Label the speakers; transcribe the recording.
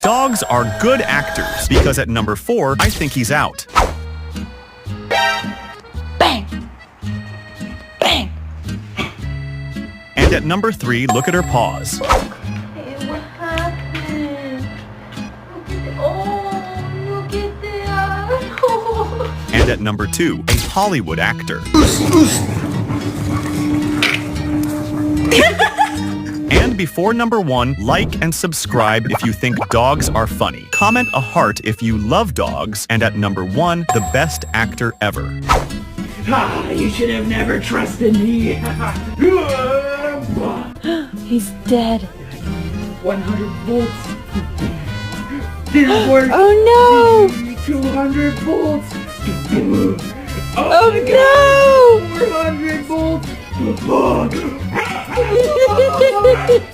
Speaker 1: Dogs are good actors because at number 4, I think he's out.
Speaker 2: Bang! Bang!
Speaker 1: And at number 3, look at her paws.
Speaker 2: Hey, what happened? Look at that. Oh.
Speaker 1: And at number 2, a Hollywood actor. And before number 1, like and subscribe if you think dogs are funny. Comment a heart if you love dogs. And at number 1, the best actor ever.
Speaker 3: You should have never trusted me.
Speaker 2: He's dead.
Speaker 3: 100 volts. Didn't work.
Speaker 2: Oh no!
Speaker 3: 200 volts.
Speaker 2: Oh
Speaker 3: my
Speaker 2: no!
Speaker 3: God. 400 volts.